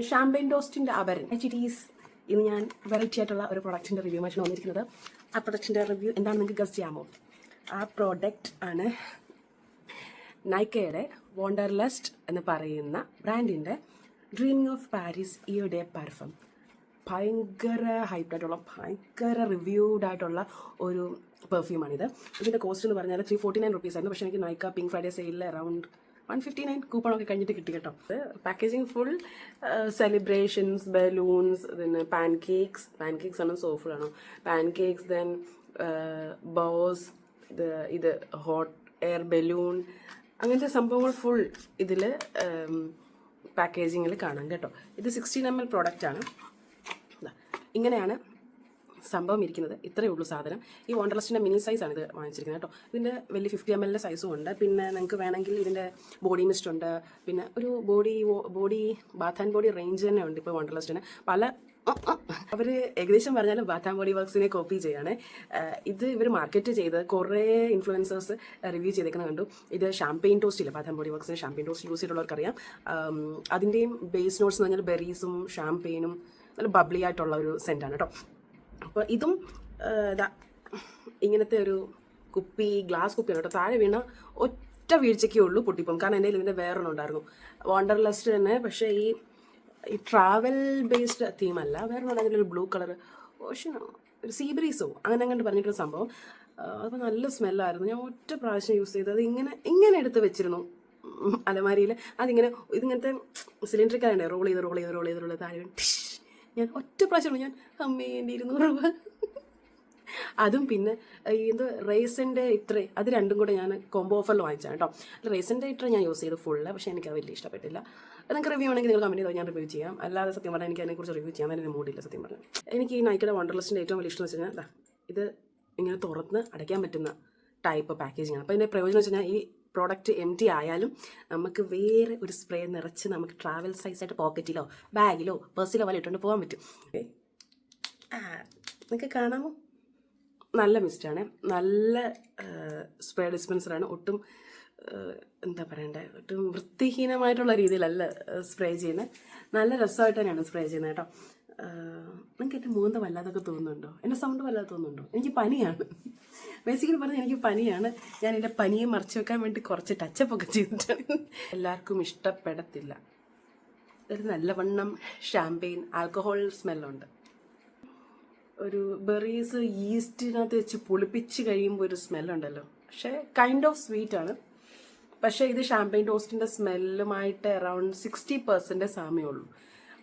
Champagne ടോസ്റ്റിൻ്റെ അവരൻ HT's. ഇന്ന് ഞാൻ variety ആയിട്ടുള്ള ഒരു പ്രൊഡക്റ്റിൻ്റെ റിവ്യൂ ആയിട്ടാണ് വന്നിരിക്കുന്നത്. ആ പ്രൊഡക്റ്റിൻ്റെ റിവ്യൂ എന്താണെന്ന് നിങ്ങൾക്ക് ഗസ് ചെയ്യാമോ? ആ പ്രോഡക്റ്റ് ആണ് നൈക്കയുടെ വോണ്ടർലസ്റ്റ് എന്ന് പറയുന്ന ബ്രാൻഡിൻ്റെ dreaming of Paris eau de perfume. ഭയങ്കര ഹൈപ്ഡായിട്ടുള്ള ഭയങ്കര റിവ്യൂഡ് ആയിട്ടുള്ള ഒരു പെർഫ്യൂമാണിത്. ഇതിൻ്റെ കോസ്റ്റ് എന്ന് പറഞ്ഞാൽ 349 റുപ്പീസ് ആയിരുന്നു. പക്ഷേ എനിക്ക് നൈക്ക പിങ്ക് ഫ്രൈഡേ സെയിലിൽ അറൗണ്ട് 159 കൂപ്പണൊക്കെ കഴിഞ്ഞിട്ട് കിട്ടി കേട്ടോ. പാക്കേജിങ് ഫുൾ സെലിബ്രേഷൻസ്, ബലൂൺസ്, പിന്നെ പാൻകേക്സ് ആണോ സോഫ്റ്റ് ആണോ പാൻകേക്സ്, ദെൻ ബോസ്, ഇത് ഹോട്ട് എയർ ബലൂൺ, അങ്ങനത്തെ സംഭവങ്ങൾ ഫുൾ ഇതിൽ പാക്കേജിങ്ങിൽ കാണാം കേട്ടോ. ഇത് 16 ml പ്രോഡക്റ്റാണ്. ഇങ്ങനെയാണ് സംഭവം ഇരിക്കുന്നത്. ഇത്രയേ ഉള്ളൂ സാധനം. ഈ വോണ്ടർലസ്റ്റിൻ്റെ മിനി സൈസാണ് ഇത് വാങ്ങിച്ചിരിക്കുന്നത് കേട്ടോ. ഇതിൻ്റെ വലിയ 50 ml സൈസും ഉണ്ട്. പിന്നെ നിങ്ങൾക്ക് വേണമെങ്കിൽ ഇതിൻ്റെ ബോഡി മിസ്റ്റ് ഉണ്ട്. പിന്നെ ഒരു body Baat and body range തന്നെ ഉണ്ട് ഇപ്പോൾ വോണ്ടർലസ്റ്റിന്. അവർ ഏകദേശം പറഞ്ഞാലും ബാത്ത് ആൻഡ് ബോഡി വർക്ക്സിനെ കോപ്പി ചെയ്യാണ്. ഇത് ഇവർ മാർക്കറ്റ് ചെയ്ത് കുറേ ഇൻഫ്ലുവൻസേഴ്സ് റിവ്യൂ ചെയ്തേക്കുന്നത് കണ്ടു. ഇത് ഷാമ്പെയിൻ ടോസ്റ്റ് ഇല്ല, ബാത്ത് ആൻഡ് ബോഡി വർക്ക്സിന് ഷാമ്പെയിൻ ടോസ്റ്റ് യൂസ് ചെയ്തിട്ടുള്ളവർക്കറിയാം. അതിൻ്റെയും ബേസ് നോട്ട്സ് എന്ന് പറഞ്ഞാൽ ബെറീസും ഷാമ്പെയിനും നല്ല ബബ്ലി ആയിട്ടുള്ള ഒരു സെൻറ്റാണ് കേട്ടോ. അപ്പോൾ ഇതും ഇങ്ങനത്തെ ഒരു ഗ്ലാസ് കുപ്പിയാണ് കേട്ടോ. താഴെ വീണ ഒറ്റ വീഴ്ചയ്ക്കേ ഉള്ളൂ പൊട്ടിപ്പം. കാരണം എൻ്റെ ഇതിൻ്റെ വേറൊന്നും ഉണ്ടായിരുന്നു വോണ്ടർലസ്റ്റ് തന്നെ. പക്ഷേ ഈ ട്രാവൽ ബേസ്ഡ് തീമല്ല, വേറെ ഒരു ബ്ലൂ കളർ ഓഷനോ ഒരു സീ ബ്രീസോ അങ്ങനെ പറഞ്ഞിട്ടൊരു സംഭവം. അപ്പോൾ നല്ല സ്മെല്ലായിരുന്നു. ഞാൻ ഒറ്റ പ്രാവശ്യം യൂസ് ചെയ്ത് അത് ഇങ്ങനെ എടുത്ത് വെച്ചിരുന്നു അലമാരിയിൽ. ഇതിങ്ങനത്തെ സിലിണ്ടറിക്കാരുണ്ട്, റോൾ ചെയ്ത് താഴെ ഞാൻ ഒറ്റ പ്രാവശ്യം ഞാൻ അമ്മേ എൻ്റെ 200 രൂപ. അതും പിന്നെ റേസിൻ്റെ ഇത്രേ, അത് രണ്ടും കൂടെ ഞാൻ കോംബോ ഓഫറിൽ വാങ്ങിച്ചാണ് കേട്ടോ. റേസിൻ്റെ ഇത്രേ ഞാൻ യൂസ് ചെയ്ത് ഫുള്ള്. പക്ഷേ എനിക്ക് വലിയ ഇഷ്ടപ്പെട്ടില്ല. നിങ്ങൾക്ക് റിവ്യൂ ആണെങ്കിൽ നിങ്ങൾ കമൻറ്റ് ചെയ്താൽ ഞാൻ റിവ്യൂ ചെയ്യാം. അല്ലാതെ സത്യം പറഞ്ഞാൽ എനിക്ക് അതിനെക്കുറിച്ച് റിവ്യൂ ചെയ്യാൻ തന്നെ മൂടില്ല സത്യം പറഞ്ഞാൽ. എനിക്ക് ഈ നൈക്കയുടെ വോണ്ടർലസ്റ്റിൻ്റെ ഏറ്റവും വലിയ ഇഷ്ടം എന്ന് വെച്ച് കഴിഞ്ഞാൽ ഇത് ഇങ്ങനെ തുറന്ന് അടയ്ക്കാൻ പറ്റുന്ന ടൈപ്പ് പാക്കേജിങ് ആണ്. അപ്പോൾ ഇതിൻ്റെ പ്രയോജനം വെച്ച് കഴിഞ്ഞാൽ ഈ പ്രോഡക്റ്റ് എംറ്റി ആയാലും നമുക്ക് വേറെ ഒരു സ്പ്രേ നിറച്ച് നമുക്ക് ട്രാവൽ സൈസായിട്ട് പോക്കറ്റിലോ ബാഗിലോ പേഴ്സിലോ വല്ല ഇട്ടുകൊണ്ട് പോകാൻ പറ്റും. നിങ്ങൾക്ക് കാണാമോ? നല്ല മിസ്റ്റാണ്, നല്ല സ്പ്രേ ഡിസ്പെൻസറാണ്. ഒട്ടും എന്താ പറയണ്ടേ, ഒട്ടും വൃത്തിഹീനമായിട്ടുള്ള രീതിയിലല്ല സ്പ്രേ ചെയ്യുന്നത്. നല്ല രസമായിട്ട് തന്നെയാണ് സ്പ്രേ ചെയ്യുന്നത് കേട്ടോ. നിങ്ങൾക്ക് എൻ്റെ മൂന്ത വല്ലാതൊക്കെ തോന്നുന്നുണ്ടോ? എൻ്റെ സൗണ്ട് വല്ലാതെ തോന്നുന്നുണ്ടോ? എനിക്ക് പനിയാണ്. ബേസിക്കലി പറഞ്ഞാൽ എനിക്ക് പനിയാണ്. ഞാൻ എൻ്റെ പനിയെ മറച്ചു വെക്കാൻ വേണ്ടി കുറച്ച് ടച്ചപ്പ് ഒക്കെ ചെയ്തിട്ടാണ്. എല്ലാവർക്കും ഇഷ്ടപ്പെടത്തില്ല. ഒരു നല്ലവണ്ണം ഷാമ്പെയിൻ ആൽക്കഹോൾ സ്മെല്ലുണ്ട്. ഒരു ബെറീസ് ഈസ്റ്റിനകത്ത് വെച്ച് പുളിപ്പിച്ച് കഴിയുമ്പോൾ ഒരു സ്മെല്ലുണ്ടല്ലോ. പക്ഷേ കൈൻഡ് ഓഫ് സ്വീറ്റ് ആണ്. പക്ഷേ ഇത് ഷാമ്പെയിൻ ടോസ്റ്റിൻ്റെ സ്മെല്ലുമായിട്ട് അറൗണ്ട് 60% സാമ്യമുള്ളൂ.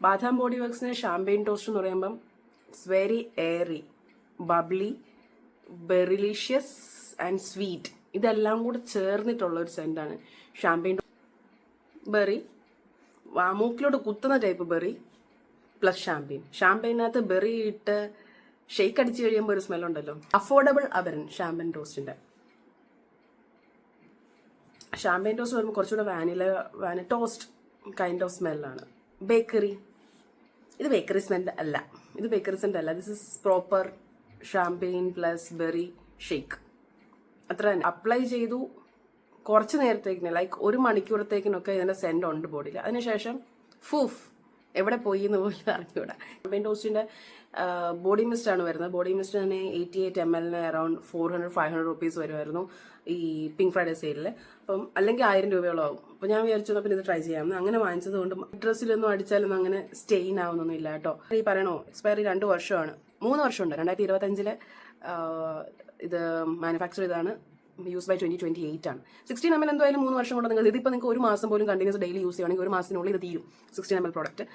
ബാത്ത് ആൻഡ് ബോഡി വർക്ക്സിന് ഷാമ്പെയിൻ ടോസ്റ്റ് എന്ന് പറയുമ്പം it's very airy, bubbly, berrylicious and sweet. ഇതെല്ലാം കൂടെ ചേർന്നിട്ടുള്ള ഒരു സെൻറ്റാണ് ഷാമ്പെയിൻ. ബെറി മൂക്കിലോട്ട് കുത്തുന്ന ടൈപ്പ് ബെറി പ്ലസ് ഷാമ്പെയിനകത്ത് ബെറി ഇട്ട് ഷെയ്ക്ക് അടിച്ച് കഴിയുമ്പോൾ ഒരു സ്മെല്ലുണ്ടല്ലോ. അഫോർഡബിൾ അവരൻ ഷാമ്പെയിൻ ടോസ്റ്റിൻ്റെ. ഷാമ്പെയിൻ ടോസ്റ്റ് വരുമ്പോൾ കുറച്ചുകൂടെ വാനില ടോസ്റ്റ് കൈൻഡ് ഓഫ് സ്മെല്ലാണ്. ബേക്കറി, ഇത് ബേക്കറി സ്മെല്ല് അല്ല. This is proper champagne plus berry shake. അത്ര തന്നെ. അപ്ലൈ ചെയ്തു കുറച്ച് നേരത്തേക്കിന്, ലൈക്ക് 1 മണിക്കൂറത്തേക്കിനൊക്കെ ഇതിൻ്റെ സെൻറ്റ് ഉണ്ട് ബോഡിയിൽ. അതിനുശേഷം എവിടെ പോയി എന്ന് പോലും അറിഞ്ഞൂടാ. ഷാമ്പെയിൻ ടോസ്റ്റിൻ്റെ ബോഡി മിസ്റ്റ് ആണ് വരുന്നത്. ബോഡി മിസ്റ്റ് തന്നെ 88 ml അറൗണ്ട് 400-500 റുപ്പീസ് വരുമായിരുന്നു ഈ പിങ്ക് ഫ്രൈഡേ സെയിലിൽ. അപ്പം അല്ലെങ്കിൽ 1000 രൂപയോളം ആവും. അപ്പോൾ ഞാൻ വിചാരിച്ചു പിന്നെ ഇത് ട്രൈ ചെയ്യാമെന്ന്. അങ്ങനെ വാങ്ങിച്ചത് കൊണ്ട് ഡ്രസ്സിലൊന്നും അടിച്ചാലൊന്നും അങ്ങനെ സ്റ്റെയിൻ ആവുന്നൊന്നും ഇല്ല കേട്ടോ. ഈ പറയണോ എക്സ്പയറി 2 വർഷമാണ്, 3 വർഷമുണ്ട്. 2025 ഇത് മാനുഫാക്ചർ ചെയ്താണ്. യൂസ് ബൈ 2028 ആണ്. 16 ml എന്തായാലും 3 വർഷം കൊണ്ട് നിങ്ങൾക്ക് ഇതിപ്പോൾ നിങ്ങൾക്ക് 1 മാസം പോലും കണ്ടിന്യൂസ് ഡെയിലി യൂസ് ചെയ്യുകയാണെങ്കിൽ 1 മാസത്തിനുള്ളിൽ ഇത് തീരും. 16 ml പ്രോഡക്റ്റ്.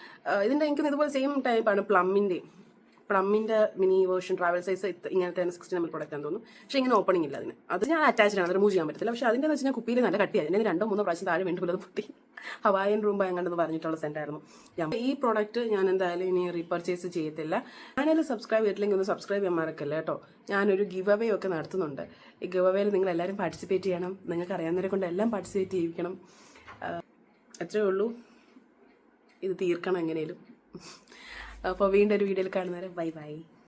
ഇതിൻ്റെ എനിക്ക് ഇതുപോലെ സെയിം ടൈപ്പാണ് പ്ലമ്മിൻ്റെ മിനി വേർഷൻ ട്രാവൽ സൈസ്. ഇങ്ങനത്തെ 16 ml പ്രോഡക്റ്റ് ആണെന്ന് തോന്നുന്നു. പക്ഷേ ഇങ്ങനെ ഓപ്പണിംഗ് ഇല്ല അതിന്. അത് ഞാൻ അറ്റാച്ച്ഡ് ആണ്, അത് റിമൂവ് ചെയ്യാൻ പറ്റത്തില്ല. പക്ഷേ അതിൻ്റെ എന്ന് വെച്ചാൽ കുപ്പിയിൽ നല്ല കട്ടിയായി. അതിന് 2-3 പ്രാവശ്യം താഴെ വീണ്ടും അത് പൊട്ടി. ഹവായൻ റൂംബ എങ്ങനെന്ന് പറഞ്ഞിട്ടുള്ള സെൻറ്റായിരുന്നു. ഈ പ്രോഡക്റ്റ് ഞാൻ എന്തായാലും ഇനി റീപർച്ചേസ് ചെയ്യത്തില്ല. ഞാനതിൽ സബ്സ്ക്രൈബ് ചെയ്തിട്ടില്ലെങ്കിൽ ഒന്ന് സബ്സ്ക്രൈബ് ചെയ്യാൻ മറക്കല്ല കേട്ടോ. ഞാനൊരു ഗിവ് അവേ ഒക്കെ നടത്തുന്നുണ്ട്. ഈ ഗിവ് അവേയിൽ നിങ്ങൾ എല്ലാവരും പാർട്ടിസിപ്പേറ്റ് ചെയ്യണം. നിങ്ങൾക്ക് അറിയാവുന്നവരെ കൊണ്ട് എല്ലാം പാർട്ടിസിപ്പേറ്റ് ചെയ്യിക്കണം. അത്രേ ഉള്ളൂ. ഇത് തീർക്കണം എങ്ങനെയും. അപ്പോൾ വീണ്ടും ഒരു വീഡിയോയിൽ കാണുന്നവരെ ബൈ.